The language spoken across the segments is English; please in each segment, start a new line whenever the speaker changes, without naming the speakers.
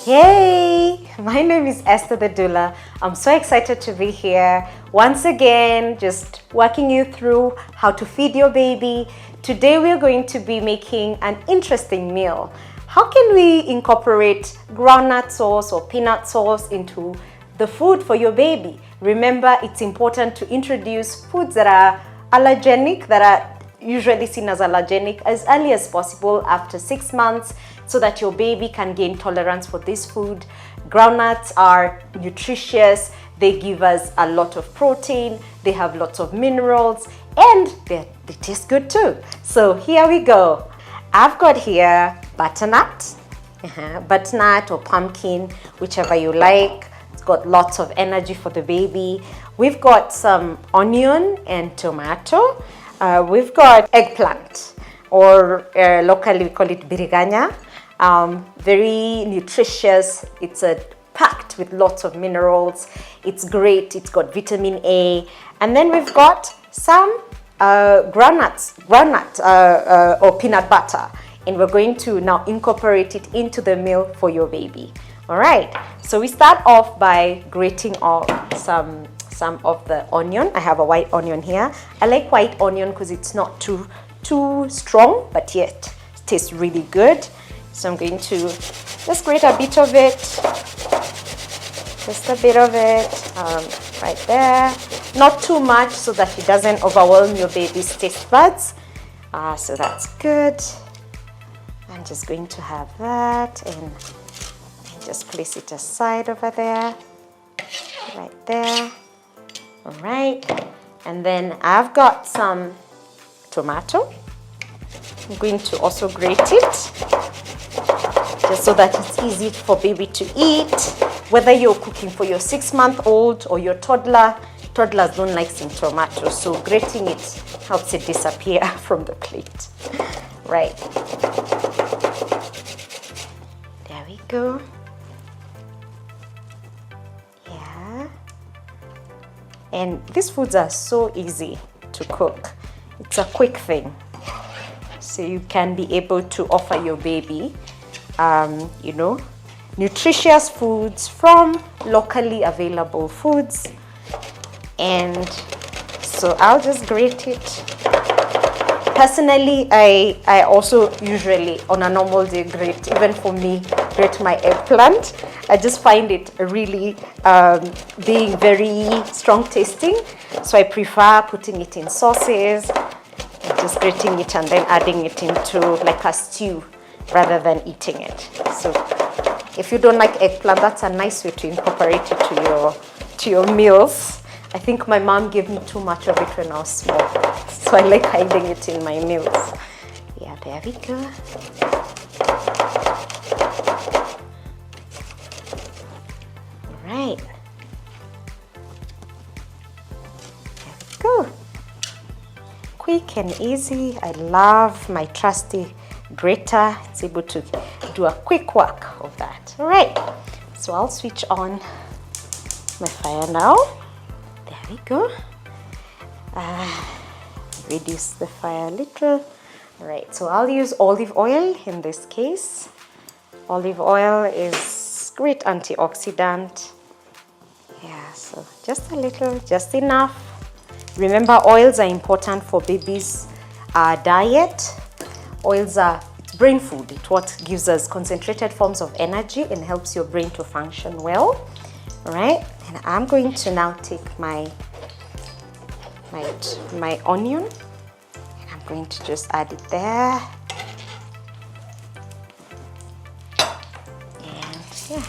Hey, my name is Esther the Doula. I'm so excited to be here once again, just walking you through how to feed your baby. Today we're going to be making an interesting meal. How can we incorporate groundnut sauce or peanut sauce into the food for your baby? Remember, it's important to introduce foods that are allergenic, that are usually seen as allergenic, as early as possible after 6 months, so that your baby can gain tolerance for this food. Groundnuts are nutritious, they give us a lot of protein, they have lots of minerals, and they taste good too. So here we go. I've got here butternut, butternut or pumpkin, whichever you like. It's got lots of energy for the baby. We've got some onion and tomato. We've got eggplant, or locally we call it biriganya. Very nutritious. It's packed with lots of minerals. It's great. It's got vitamin A. And then we've got some groundnut or peanut butter. And we're going to now incorporate it into the meal for your baby. All right. So we start off by grating off some of the onion. I have a white onion here. I like white onion because it's not too strong, but yet it tastes really good. So I'm going to just grate a bit of it, just a bit of it, right there. Not too much so that it doesn't overwhelm your baby's taste buds. So that's good. I'm just going to have that and just place it aside over there, right there. All right, and then I've got some tomato. I'm going to also grate it, just so that it's easy for baby to eat. Whether you're cooking for your 6-month-old or your toddler, toddlers don't like some tomato, so grating it helps it disappear from the plate. Right. There we go. Yeah. And these foods are so easy to cook. It's a quick thing. So you can be able to offer your baby nutritious foods from locally available foods. And so I'll just grate it. Personally, I also usually on a normal day grate, even for me, grate my eggplant. I just find it really being very strong tasting. So I prefer putting it in sauces, just grating it and then adding it into like a stew rather than eating it. So if you don't like eggplant, that's a nice way to incorporate it to your meals. I think my mom gave me too much of it when I was small, so I like hiding it in my meals. Yeah, there we go. All right. There we go. Quick and easy. I love my trusty grater. It's able to do a quick work of that. All right, so I'll switch on my fire now. There we go. Reduce the fire a little. All right, so I'll use olive oil in this case. Olive oil is great antioxidant. Yeah, so just a little, just enough. Remember, oils are important for babies' diet. Oils are brain food. It's what gives us concentrated forms of energy and helps your brain to function well. All right, and I'm going to now take my onion, and I'm going to just add it there. And yeah.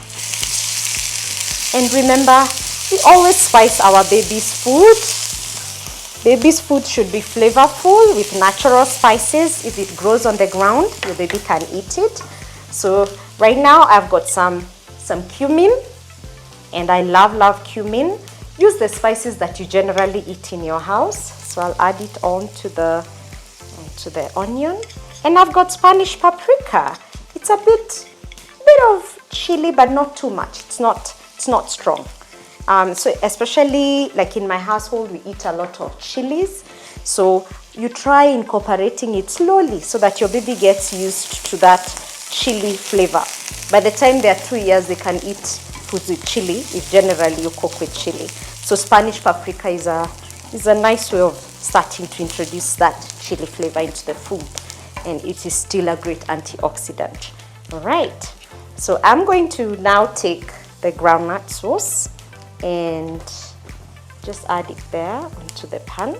And remember, we always spice our baby's food. Baby's food should be flavorful with natural spices. If it grows on the ground, your baby can eat it. So right now I've got some cumin, and I love cumin. Use the spices that you generally eat in your house. So I'll add it onto the onion. And I've got Spanish paprika. It's a bit of chili, but not too much. It's not strong. So especially like in my household, we eat a lot of chilies. So you try incorporating it slowly so that your baby gets used to that chili flavor. By the time they're 2 years, they can eat foods with chili, if generally you cook with chili. So Spanish paprika is a nice way of starting to introduce that chili flavor into the food, and it is still a great antioxidant. All right, so I'm going to now take the groundnut sauce and just add it there onto the pan.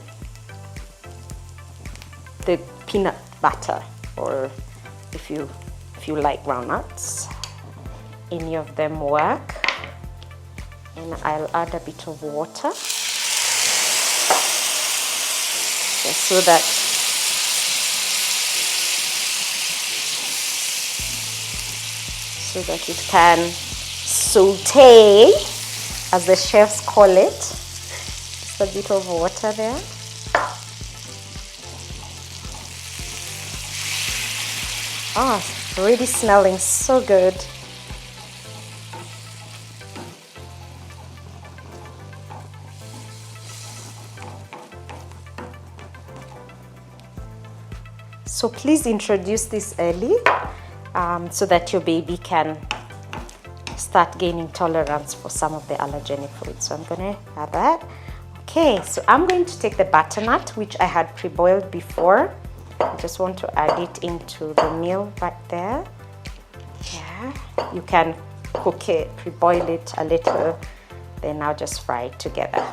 The peanut butter, or if you like groundnuts, any of them work. And I'll add a bit of water just so that it can saute, as the chefs call it. Just a bit of water there. Ah, it's already smelling so good. So please introduce this early so that your baby can start gaining tolerance for some of the allergenic foods. So I'm going to add that. Okay, so I'm going to take the butternut, which I had pre-boiled before. I just want to add it into the meal right there. Yeah, you can cook it, pre-boil it a little, then I'll just fry it together.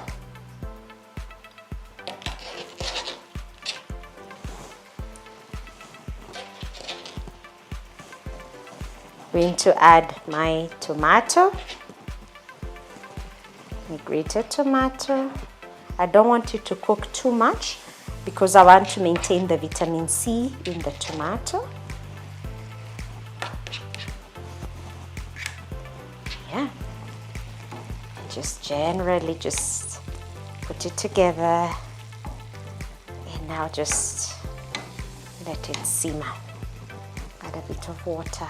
Going to add my tomato, my grated tomato. I don't want it to cook too much because I want to maintain the vitamin C in the tomato. Yeah, just generally just put it together, and now just let it simmer. Add a bit of water.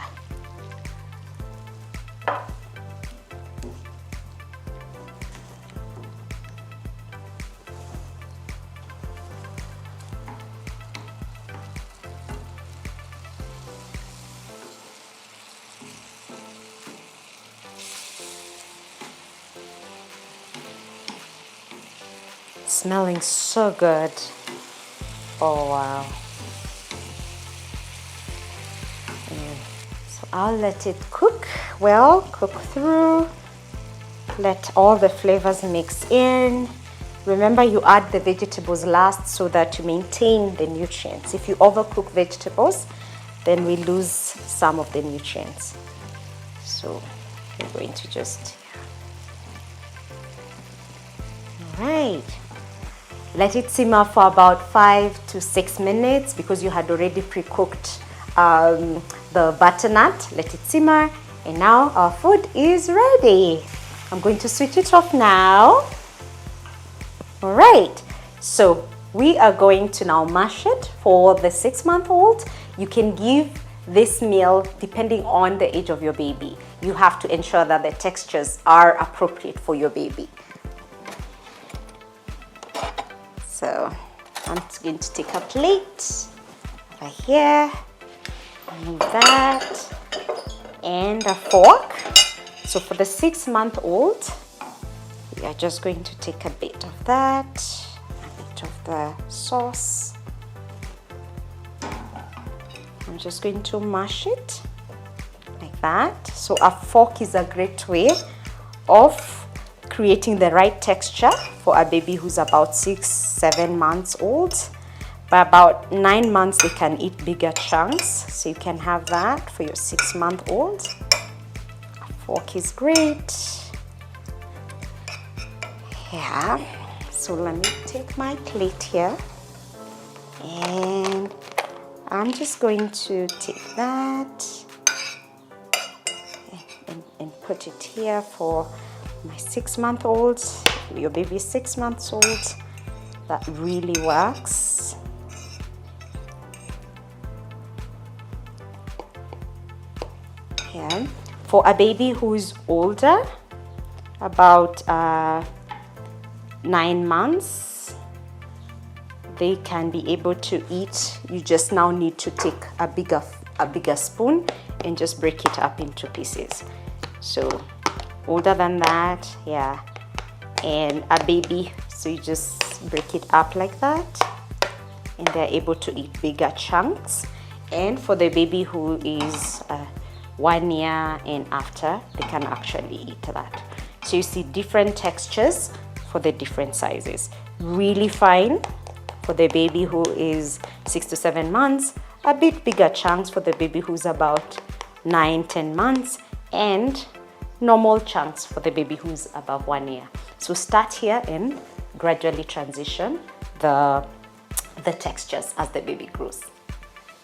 Smelling so good. Oh wow. So I'll let it cook well, cook through. Let all the flavors mix in. Remember, you add the vegetables last so that you maintain the nutrients. If you overcook vegetables, then we lose some of the nutrients. So we're going to just, all right. Let it simmer for about 5 to 6 minutes because you had already pre-cooked the butternut. Let it simmer, and now our food is ready. I'm going to switch it off now. All right, so we are going to now mash it for the 6-month-old. You can give this meal depending on the age of your baby. You have to ensure that the textures are appropriate for your baby. So I'm going to take a plate over here, move that, and a fork. So for the 6-month-old, we are just going to take a bit of that, a bit of the sauce. I'm just going to mash it like that. So a fork is a great way of creating the right texture for a baby who's about 6-7 months old. By about 9 months, they can eat bigger chunks. So you can have that for your 6-month-old. A fork is great. Yeah. So let me take my plate here. And I'm just going to take that and put it here for my 6-month-old. Your baby is 6 months old. That really works. Yeah. For a baby who's older, about 9 months, they can be able to eat. You just now need to take a bigger a bigger spoon and just break it up into pieces. So older than that, yeah, and a baby, so you just break it up like that, and they're able to eat bigger chunks. And for the baby who is 1 year and after, they can actually eat that. So you see different textures for the different sizes. Really fine for the baby who is 6 to 7 months, a bit bigger chunks for the baby who's about 9-10 months, and normal chunks for the baby who's above 1 year. So start here and gradually transition the textures as the baby grows.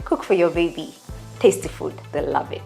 Cook for your baby. Tasty food, they'll love it.